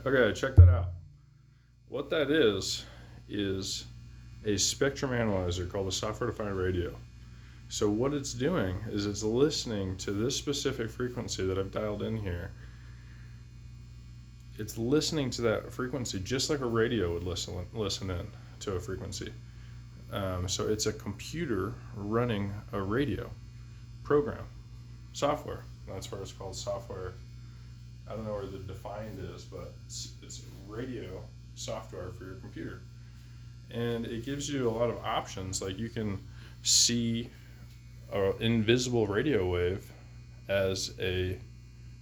Okay, check that out. What that is a spectrum analyzer called a software defined radio. So what it's doing is it's listening to this specific frequency that I've dialed in here. It's listening to that frequency just like a radio would listen in to a frequency. So it's a computer running a radio program, software. That's where it's called software. I don't know where the defined is, but it's radio software for your computer. And it gives you a lot of options. Like you can see an invisible radio wave as a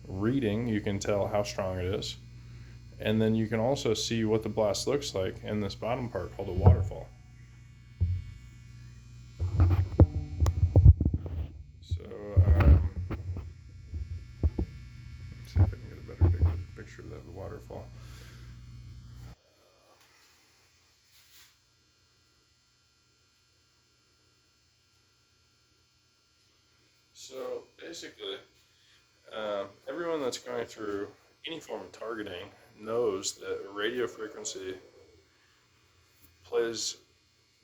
reading. You can tell how strong it is. And then you can also see what the blast looks like in this bottom part called a waterfall. So, let's see if I can get a better picture of that waterfall. So basically, everyone that's going through any form of targeting knows that radio frequency plays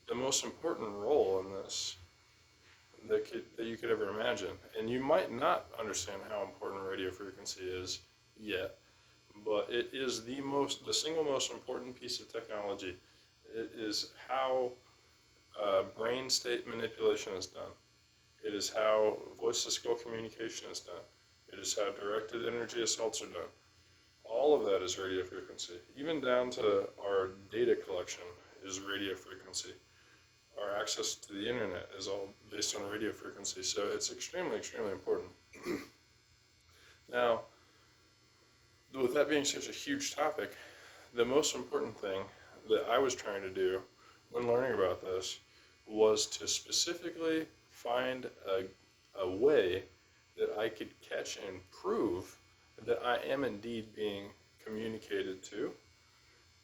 the most important role in this that you could ever imagine. And you might not understand how important radio frequency is yet, but it is the single most important piece of technology. It is how brain state manipulation is done. It is how voice to skull communication is done. It is how directed energy assaults are done. All of that is radio frequency. Even down to our data collection is radio frequency. Our access to the internet is all based on radio frequency. So it's extremely, extremely important. Now, with that being such a huge topic, the most important thing that I was trying to do when learning about this was to specifically find a way that I could catch and prove that I am indeed being communicated to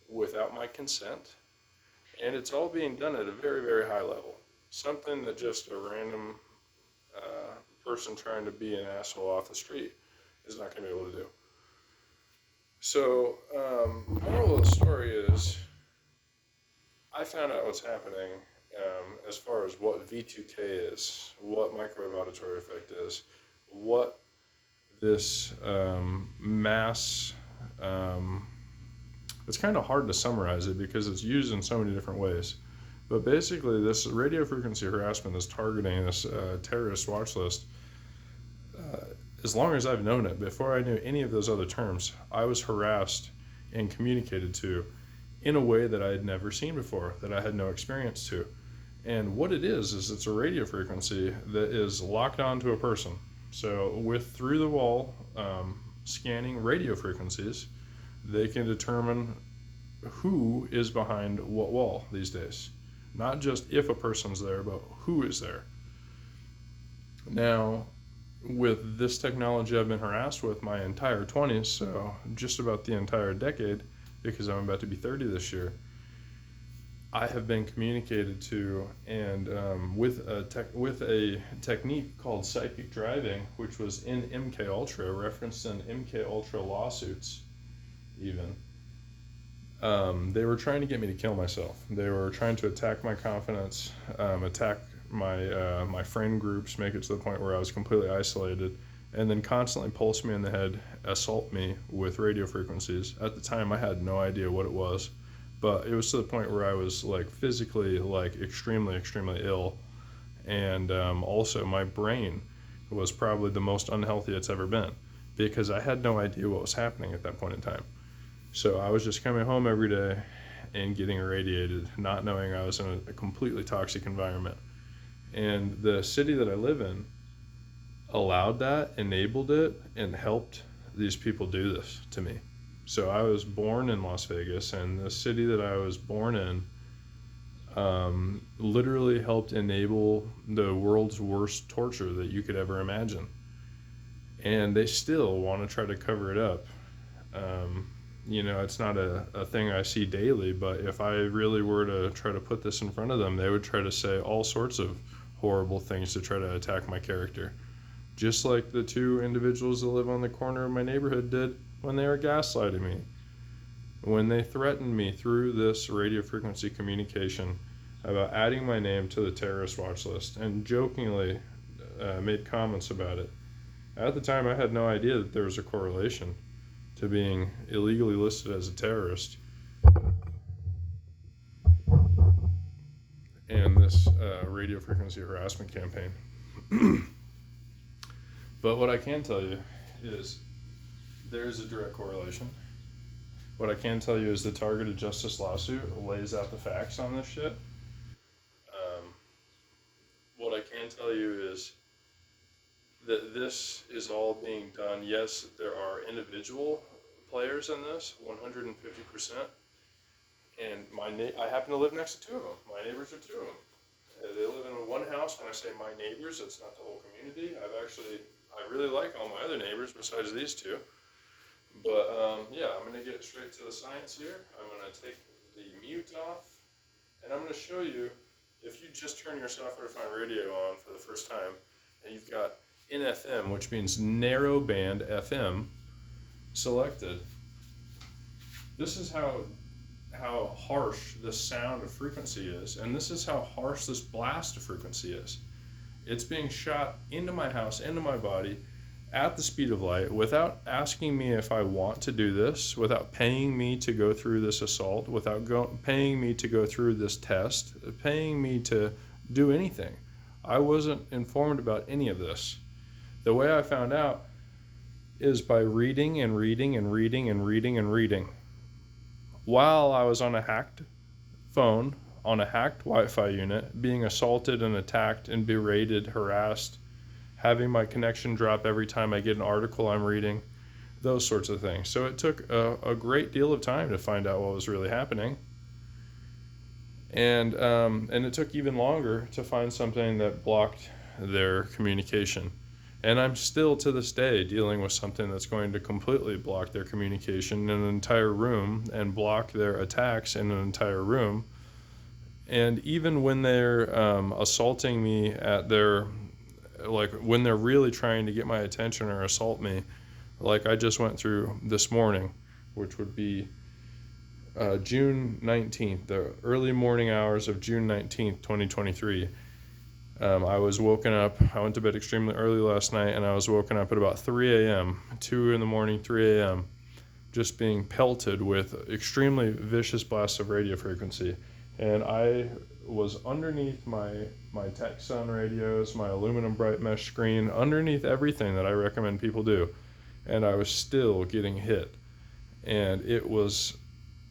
without my consent. And it's all being done at a very, very high level. Something that just a random person trying to be an asshole off the street is not going to be able to do. So, moral of the story is I found out what's happening as far as what V2K is, what microwave auditory effect is, what this mass. It's kind of hard to summarize it because it's used in so many different ways. But basically, this radio frequency harassment is targeting this terrorist watch list. As long as I've known it, before I knew any of those other terms, I was harassed and communicated to in a way that I had never seen before, that I had no experience to. And what it is it's a radio frequency that is locked onto a person. So with through the wall scanning radio frequencies, they can determine who is behind what wall these days. Not just if a person's there, but who is there. Now, with this technology I've been harassed with my entire 20s, so just about the entire decade, because I'm about to be 30 this year, I have been communicated to, and with a technique called psychic driving, which was in MK Ultra, referenced in MK Ultra lawsuits, even. They were trying to get me to kill myself. They were trying to attack my confidence, attack my friend groups, make it to the point where I was completely isolated, and then constantly pulse me in the head, assault me with radio frequencies. At the time, I had no idea what it was. But it was to the point where I was like physically like extremely, extremely ill. And also my brain was probably the most unhealthy it's ever been because I had no idea what was happening at that point in time. So I was just coming home every day and getting irradiated, not knowing I was in a completely toxic environment. And the city that I live in allowed that, enabled it, and helped these people do this to me. So I was born in Las Vegas, and the city that I was born in literally helped enable the world's worst torture that you could ever imagine. And they still want to try to cover it up. It's not a thing I see daily, but if I really were to try to put this in front of them, they would try to say all sorts of horrible things to try to attack my character. Just like the two individuals that live on the corner of my neighborhood did when they were gaslighting me. when they threatened me through this radio frequency communication about adding my name to the terrorist watch list and jokingly made comments about it. At the time, I had no idea that there was a correlation to being illegally listed as a terrorist and this radio frequency harassment campaign. But what I can tell you is there is a direct correlation. What I can tell you is the targeted justice lawsuit lays out the facts on this shit. What I can tell you is that this is all being done. Yes, there are individual players in this, 150%. And I happen to live next to two of them. My neighbors are two of them. They live in one house. When I say my neighbors, it's not the whole community. I really like all my other neighbors besides these two. But yeah, I'm going to get straight to the science here. I'm going to take the mute off, and I'm going to show you, if you just turn your software-defined radio on for the first time, and you've got NFM, which means narrow band FM, selected, this is how harsh the sound of frequency is, and this is how harsh this blast of frequency is. It's being shot into my house, into my body, at the speed of light, without asking me if I want to do this, without paying me to go through this assault, without paying me to go through this test, paying me to do anything. I wasn't informed about any of this. The way I found out is by reading and reading and reading and reading and reading. While I was on a hacked phone, on a hacked Wi-Fi unit, being assaulted and attacked and berated, harassed, having my connection drop every time I get an article I'm reading, those sorts of things. So it took a great deal of time to find out what was really happening. And it took even longer to find something that blocked their communication. And I'm still to this day dealing with something that's going to completely block their communication in an entire room and block their attacks in an entire room. And even when they're assaulting me at their, like when they're really trying to get my attention or assault me, like I just went through this morning, which would be June 19th, the early morning hours of June 19th, 2023. I was woken up, I went to bed extremely early last night, and I was woken up at about 3 a.m., 2 in the morning, 3 a.m., just being pelted with extremely vicious blasts of radio frequency. And I was underneath my Texan radios, my aluminum bright mesh screen, underneath everything that I recommend people do. And I was still getting hit. And it was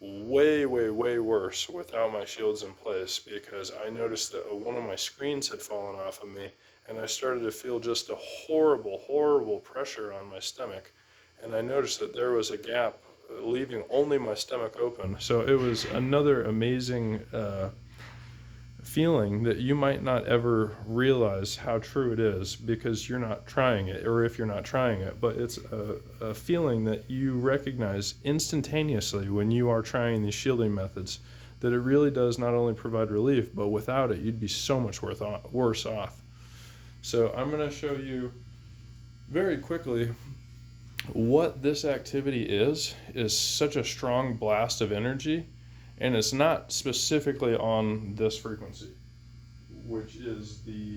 way, way, way worse without my shields in place, because I noticed that one of my screens had fallen off of me, and I started to feel just a horrible, horrible pressure on my stomach. And I noticed that there was a gap leaving only my stomach open. So it was another amazing feeling that you might not ever realize how true it is because you're not trying it, or if you're not trying it, but it's a feeling that you recognize instantaneously when you are trying these shielding methods, that it really does not only provide relief, but without it you'd be so much worse off. So I'm going to show you very quickly what this activity is such a strong blast of energy, and it's not specifically on this frequency, which is the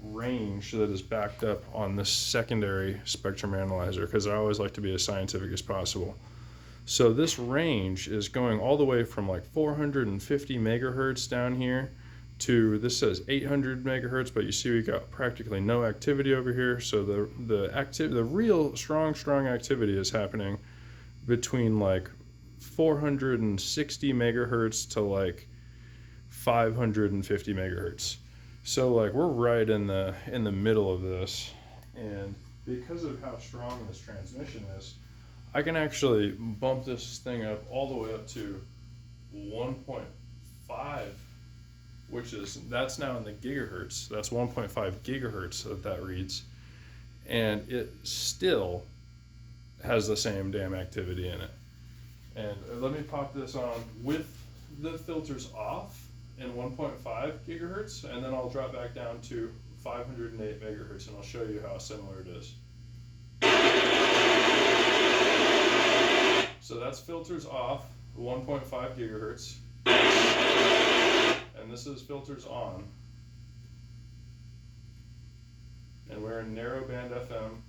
range that is backed up on this secondary spectrum analyzer, because I always like to be as scientific as possible. So this range is going all the way from like 450 megahertz down here to, this says 800 megahertz, but you see we got practically no activity over here. So the real strong activity is happening between like 460 megahertz to like 550 megahertz. So like we're right in the middle of this, and because of how strong this transmission is, I can actually bump this thing up all the way up to 1.5, that's now in the gigahertz. That's 1.5 gigahertz that reads, and it still has the same damn activity in it. And let me pop this on with the filters off in 1.5 gigahertz, and then I'll drop back down to 508 megahertz, and I'll show you how similar it is. So that's filters off, 1.5 gigahertz, and this is filters on, and we're in narrowband FM.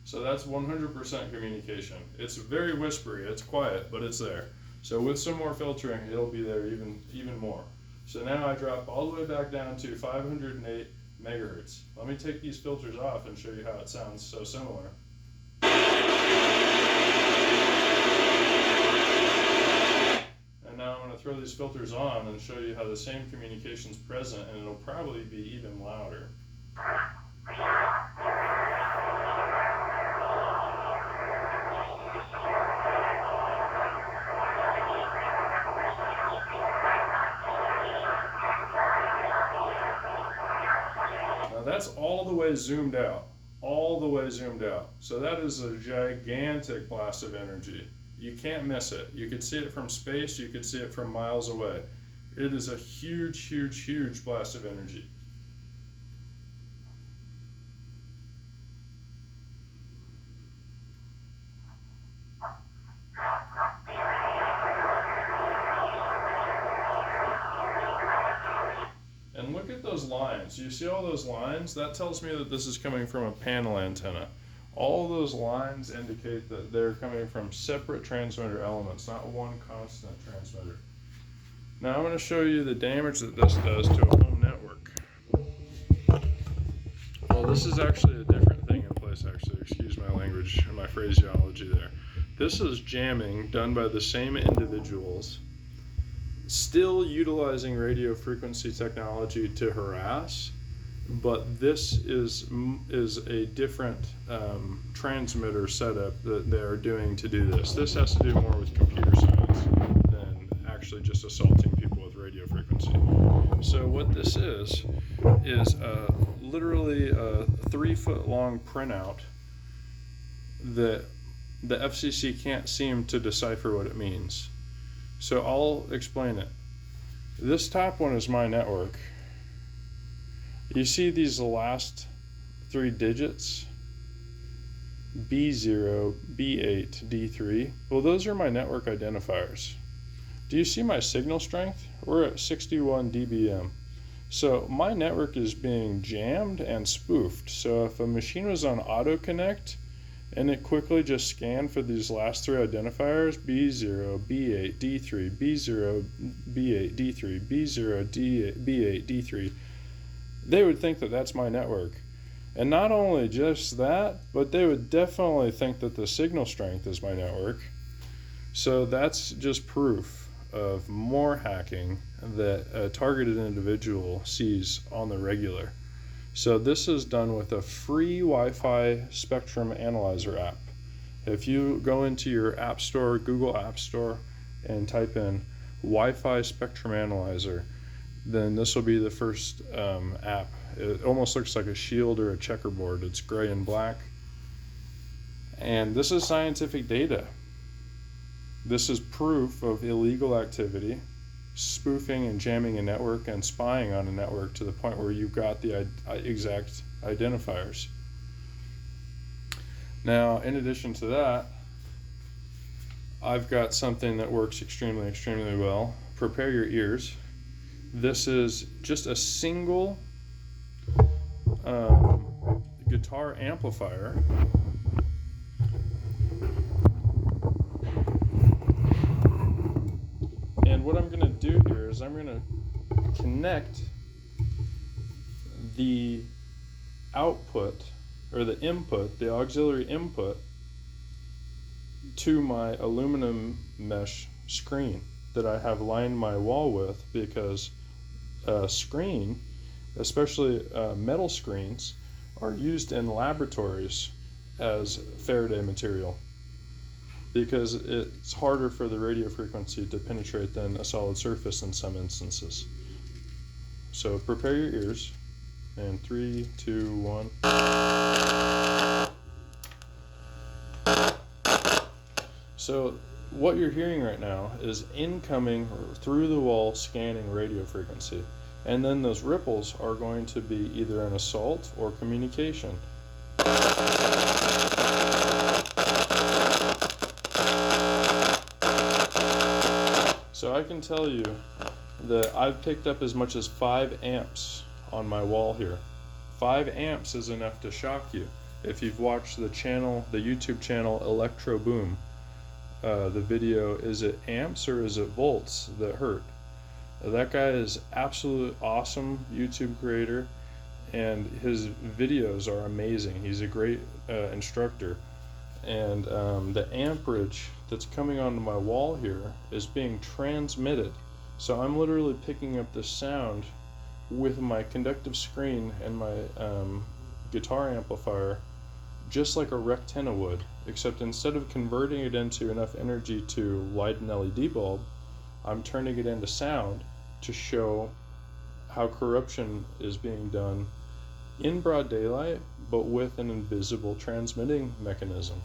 So that's 100% communication. It's very whispery, it's quiet, but it's there. So with some more filtering, it'll be there even more. So now I drop all the way back down to 508 megahertz. Let me take these filters off and show you how it sounds so similar. And now I'm going to throw these filters on and show you how the same communication's present, and it'll probably be even louder. That's all the way zoomed out, So that is a gigantic blast of energy. You can't miss it. You could see it from space, you could see it from miles away. It is a huge, huge, huge blast of energy. And look at those lines. You see all those lines? That tells me that this is coming from a panel antenna. All those lines indicate that they're coming from separate transmitter elements, not one constant transmitter. Now I'm going to show you the damage that this does to a home network. Well, this is actually a different thing in place, actually. Excuse my language and my phraseology there. This is jamming done by the same individuals, still utilizing radio frequency technology to harass, but this is a different transmitter setup that they are doing to do this. This has to do more with computer science than actually just assaulting people with radio frequency. So what this is literally a 3-foot long printout that the FCC can't seem to decipher what it means. So I'll explain it. This top one is my network. You see these last 3 digits? B0, B8, D3. Well, those are my network identifiers. Do you see my signal strength? We're at 61 dBm. So my network is being jammed and spoofed. So if a machine was on auto connect and it quickly just scanned for these last 3 identifiers, B0, B8, D3, B0, B8, D3, B0, D8, B8, D3, they would think that that's my network. And not only just that, but they would definitely think that the signal strength is my network. So that's just proof of more hacking that a targeted individual sees on the regular. So this is done with a free Wi-Fi spectrum analyzer app. If you go into your app store, Google App Store, and type in Wi-Fi spectrum analyzer, then this will be the first app. It almost looks like a shield or a checkerboard. It's gray and black. And this is scientific data. This is proof of illegal activity, spoofing and jamming a network and spying on a network to the point where you've got the exact identifiers. Now, in addition to that, I've got something that works extremely, extremely well. Prepare your ears. This is just a single guitar amplifier. And what I'm going to do here is I'm going to connect the output, or the input, the auxiliary input, to my aluminum mesh screen that I have lined my wall with, because screen, especially metal screens, are used in laboratories as Faraday material, because it's harder for the radio frequency to penetrate than a solid surface in some instances. So prepare your ears, and 3, 2, 1. So what you're hearing right now is incoming through the wall scanning radio frequency. And then those ripples are going to be either an assault or communication. So I can tell you that I've picked up as much as 5 amps on my wall here. 5 amps is enough to shock you. If you've watched the YouTube channel Electro Boom, the video, is it amps or is it volts that hurt? That guy is absolute awesome YouTube creator, and his videos are amazing. He's a great instructor, and the amperage that's coming onto my wall here is being transmitted. So I'm literally picking up the sound with my conductive screen and my guitar amplifier, just like a rectenna would, except instead of converting it into enough energy to light an LED bulb, I'm turning it into sound to show how corruption is being done in broad daylight, but with an invisible transmitting mechanism.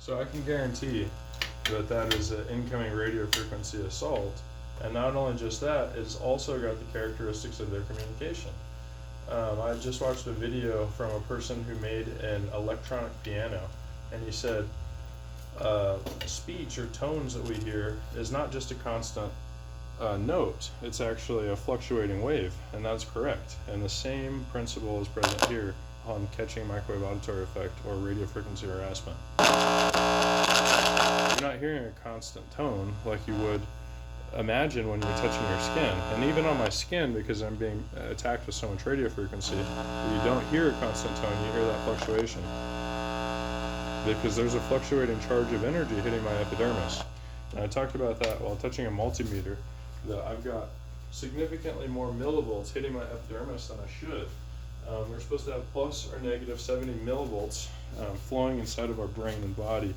So I can guarantee that that is an incoming radio frequency assault, and not only just that, it's also got the characteristics of their communication. I just watched a video from a person who made an electronic piano, and he said speech or tones that we hear is not just a constant note, it's actually a fluctuating wave, and that's correct. And the same principle is present here on catching microwave auditory effect or radio frequency harassment. You're not hearing a constant tone like you would imagine when you're touching your skin. And even on my skin, because I'm being attacked with so much radio frequency, you don't hear a constant tone, you hear that fluctuation. Because there's a fluctuating charge of energy hitting my epidermis. And I talked about that while touching a multimeter, that I've got significantly more millivolts hitting my epidermis than I should. We're supposed to have plus or negative 70 millivolts flowing inside of our brain and body,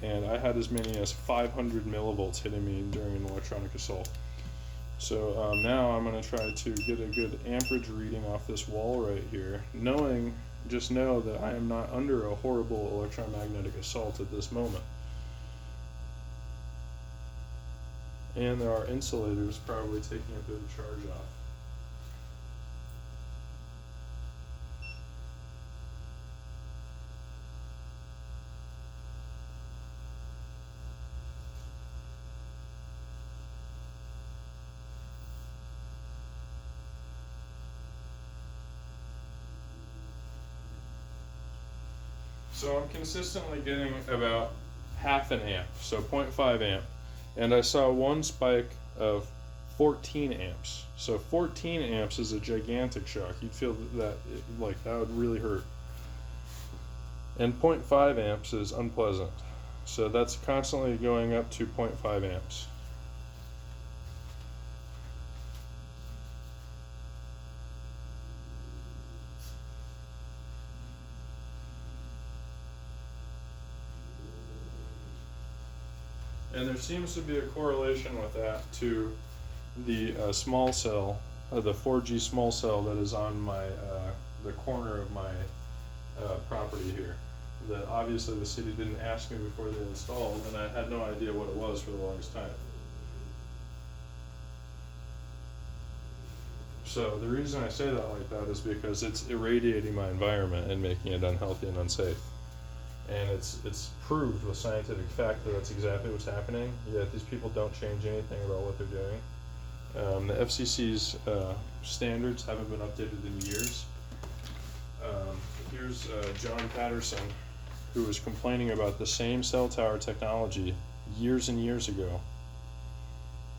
and I had as many as 500 millivolts hitting me during an electronic assault. So now I'm going to try to get a good amperage reading off this wall right here, just know that I am not under a horrible electromagnetic assault at this moment. And there are insulators probably taking a bit of charge off. So I'm consistently getting about half an amp, so 0.5 amp. And I saw one spike of 14 amps. So 14 amps is a gigantic shock. You'd feel that would really hurt. And 0.5 amps is unpleasant. So that's constantly going up to 0.5 amps. And there seems to be a correlation with that to the small cell, the 4G small cell that is on my the corner of my property here. That obviously the city didn't ask me before they installed, and I had no idea what it was for the longest time. So the reason I say that like that is because it's irradiating my environment and making it unhealthy and unsafe. And it's proved with scientific fact that that's exactly what's happening, yet these people don't change anything about what they're doing. The FCC's standards haven't been updated in years. Here's John Patterson, who was complaining about the same cell tower technology years and years ago,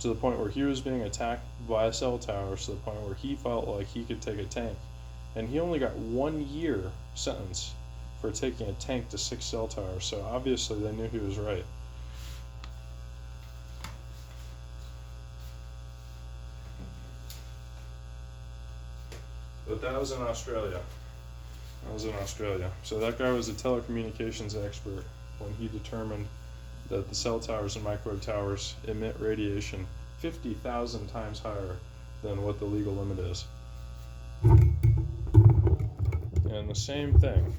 to the point where he was being attacked by cell towers, to the point where he felt like he could take a tank. And he only got 1 year sentence for taking a tank to 6 cell towers, so obviously they knew he was right. But that was in Australia. So that guy was a telecommunications expert when he determined that the cell towers and microwave towers emit radiation 50,000 times higher than what the legal limit is. And the same thing,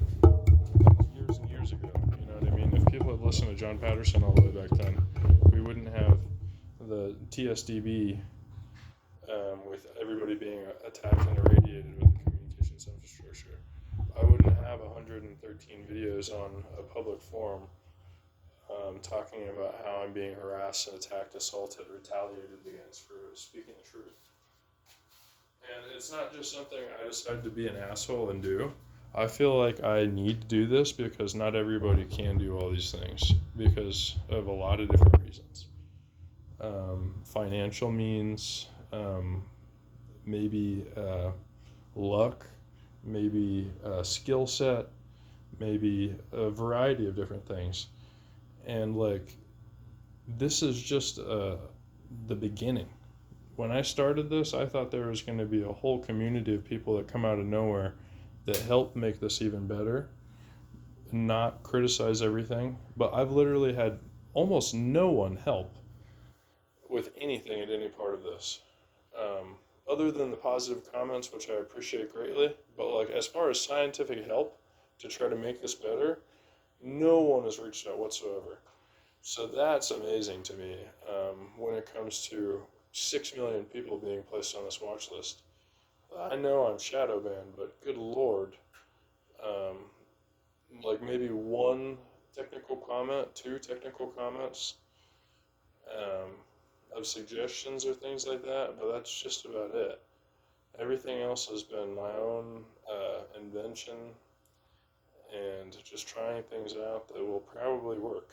years and years ago, you know what I mean? If people had listened to John Patterson all the way back then, we wouldn't have the TSDB with everybody being attacked and irradiated with the communications infrastructure. I wouldn't have 113 videos on a public forum talking about how I'm being harassed and attacked, assaulted, retaliated against for speaking the truth. And it's not just something I decided to be an asshole and do. I feel like I need to do this because not everybody can do all these things because of a lot of different reasons. Financial means, maybe luck, maybe skill set, maybe a variety of different things. And like, this is just the beginning. When I started this, I thought there was going to be a whole community of people that come out of nowhere that help make this even better, not criticize everything. But I've literally had almost no one help with anything at any part of this, other than the positive comments, which I appreciate greatly. But like, as far as scientific help to try to make this better, no one has reached out whatsoever. So that's amazing to me when it comes to 6 million people being placed on this watch list. I know I'm shadow banned, but good Lord, like maybe 1 technical comment, 2 technical comments of suggestions or things like that, but that's just about it. Everything else has been my own invention and just trying things out that will probably work.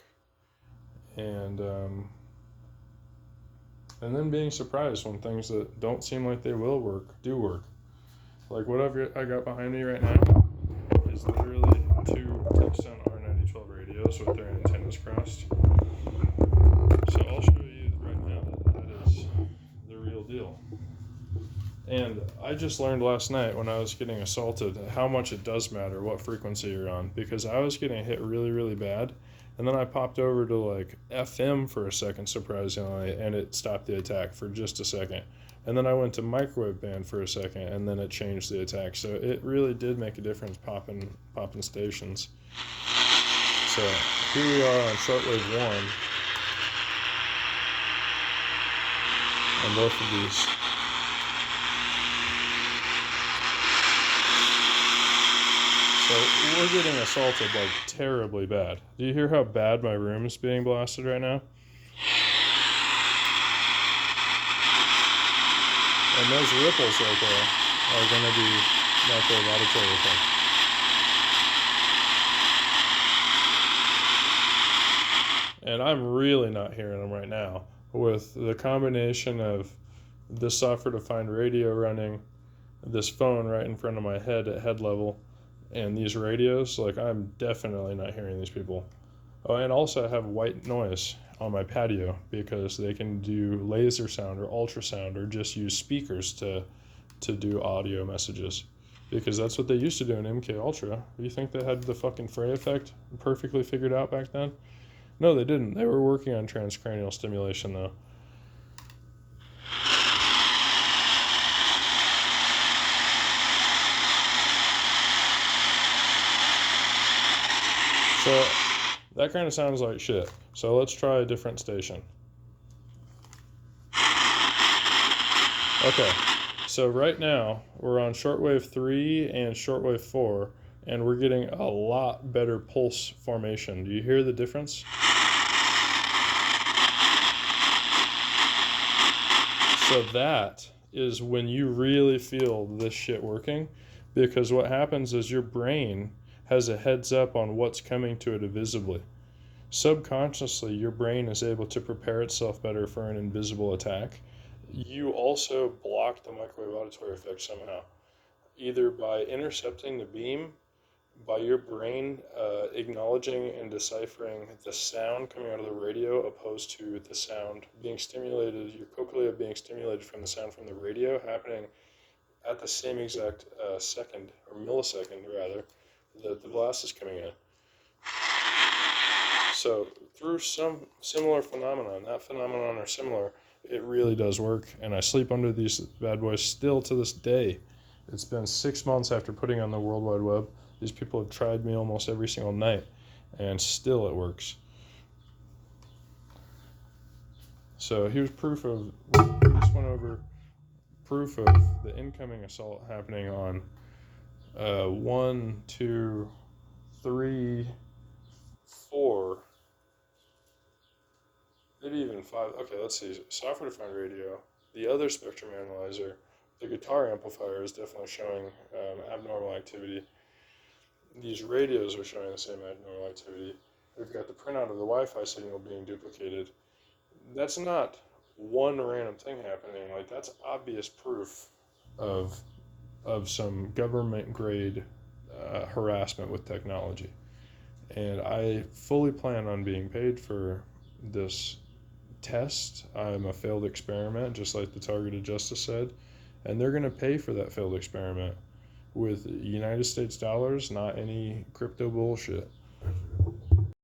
And then being surprised when things that don't seem like they will work, do work. Like whatever I got behind me right now is literally 2 Tungsten R9012 radios with their antennas crossed. So I'll show you right now that is the real deal. And I just learned last night when I was getting assaulted how much it does matter what frequency you're on, because I was getting hit really, really bad. And then I popped over to like FM for a second, surprisingly, and it stopped the attack for just a second. And then I went to microwave band for a second, and then it changed the attack. So it really did make a difference popping stations. So here we are on shortwave 1 on both of these. So we're getting assaulted like terribly bad. Do you hear how bad my room is being blasted right now? And those ripples right there are going to be microwave auditory effect. And I'm really not hearing them right now. With the combination of this software-defined radio running, this phone right in front of my head at head level, and these radios, like, I'm definitely not hearing these people. Oh, and also I have white noise on my patio because they can do laser sound or ultrasound or just use speakers to do audio messages, because that's what they used to do in MK Ultra. You think they had the fucking Frey effect perfectly figured out back then? No, they didn't. They were working on transcranial stimulation though. So that kind of sounds like shit. So let's try a different station. Okay, so right now we're on shortwave 3 and shortwave 4, and we're getting a lot better pulse formation. Do you hear the difference? So that is when you really feel this shit working, because what happens is your brain has a heads up on what's coming to it visibly. subconsciously your brain is able to prepare itself better for an invisible attack. You also block the microwave auditory effect somehow, either by intercepting the beam, by your brain acknowledging and deciphering the sound coming out of the radio opposed to the sound being stimulated, your cochlea being stimulated from the sound from the radio happening at the same exact second, or millisecond rather, that the blast is coming in. So through some similar phenomenon, that phenomenon or similar, it really does work. And I sleep under these bad boys still to this day. It's been 6 months after putting on the World Wide Web. These people have tried me almost every single night, and still it works. So here's proof of, we just went over proof of the incoming assault happening on 1, 2, 3, 4, maybe even 5. Okay, let's see. Software-defined radio, the other spectrum analyzer, the guitar amplifier is definitely showing abnormal activity. These radios are showing the same abnormal activity. We've got the printout of the Wi-Fi signal being duplicated. That's not one random thing happening. Like, that's obvious proof of some government grade harassment with technology. And I fully plan on being paid for this test. I'm a failed experiment, just like the targeted justice said, and they're going to pay for that failed experiment with United States dollars, not any crypto bullshit.